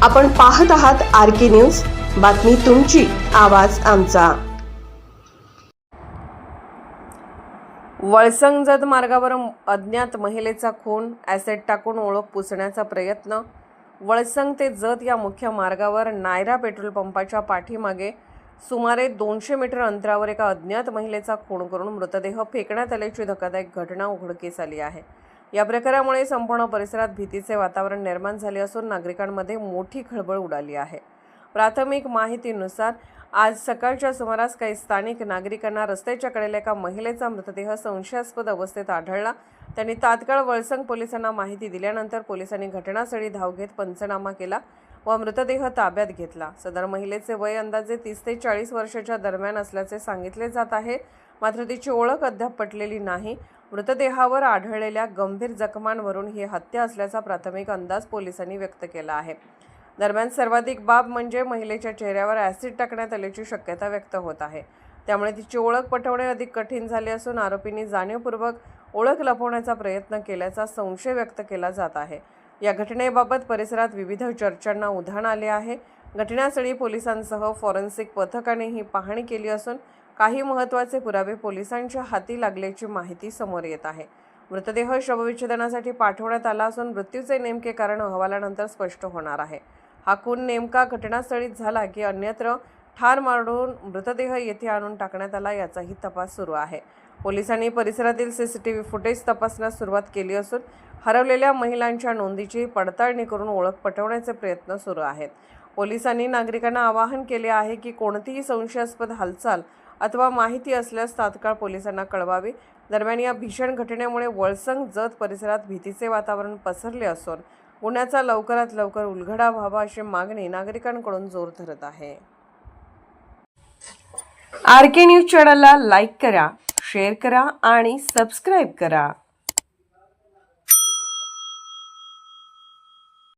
आपण पाहत आहात RK न्यूज, बातमी तुमची, आवाज आमचा। वळसंग जत मार्गावर अज्ञात महिलेचा खून, ॲसिड टाकून ओळख पुसण्याचा प्रयत्न। वळसंग ते जत या मुख्य मार्गावर नायरा पेट्रोल पंपाच्या पाठीमागे सुमारे 200 मीटर अंतरावर एका अज्ञात महिलेचा खून करून मृतदेह फेकण्यात आल्याची धक्कादायक घटना उघडकीस आली आहे। या प्रकारामुळे संपूर्ण परिसरात भीतीचे वातावरण निर्माण झाले असून नागरिकांमध्ये मोठी खळबळ उडाली आहे। प्राथमिक माहितीनुसार आज सकाळच्या सुमारास काही स्थानिक नागरिकांना रस्त्याच्या कडेला एका महिलेचा मृतदेह संशयास्पद अवस्थेत आढळला। त्यांनी तात्काळ वळसंग पोलिसांना माहिती दिल्यानंतर पोलिसांनी घटनास्थळी धाव घेत पंचनामा केला व मृतदेह ताब्यात घेतला। सदर महिलेचे वय अंदाजे 30 ते 40 वर्षाच्या दरम्यान असल्याचे सांगितले जात आहे, मात्र तिची ओळख अद्याप पटलेली नाही। मृतदेहावर आढळलेल्या गंभीर जखमांवरून ही हत्या असल्याचा प्राथमिक अंदाज पोलिसांनी व्यक्त केला आहे। दरम्यान सर्वाधिक बाब म्हणजे महिलेच्या चेहऱ्यावर ॲसिड टाकण्यात आल्याची शक्यता व्यक्त होत आहे। त्यामुळे तिची ओळख पटवणे अधिक कठीण झाले असून आरोपींनी जाणीवपूर्वक ओळख लपवण्याचा प्रयत्न केल्याचा संशय व्यक्त केला जात आहे। या घटनेबाबत परिसरात विविध चर्चांना उधाण आले आहे। घटनास्थळी पोलिसांसह फॉरेन्सिक पथकाने ही पाहणी केली असून काही महत्त्वाचे पुरावे पोलिसांच्या हाती लागल्याची माहिती समोर येत आहे। मृतदेह शवविच्छेदनासाठी पाठवण्यात आला असून मृत्यूचे नेमके कारण अहवालानंतर स्पष्ट होणार आहे। हा खून नेमका घटनास्थळीच झाला की अन्यत्र ठार मारून मृतदेह येथे आणून टाकण्यात आला याचाही तपास सुरू आहे। पोलिसांनी परिसरातील CCTV फुटेज तपासण्यास सुरुवात केली असून हरवलेल्या महिलांच्या नोंदीची पडताळणी करून ओळख पटवण्याचे प्रयत्न सुरू आहेत। पोलिसांनी नागरिकांना आवाहन केले आहे की कोणतीही संशयास्पद हालचाल अथवा माहिती असल्यास तात्काळ पोलिसांना कळवावी। दरम्यान या भीषण घटनेमुळे वळसंग जत परिसरात भीतीचे वातावरण पसरले असून गुन्ह्याचा लवकरात लवकर उलगडा व्हावा अशी मागणी नागरिकांकडून जोर धरत आहे। RK न्यूज चॅनलला लाईक करा, शेअर करा आणि सबस्क्राईब करा।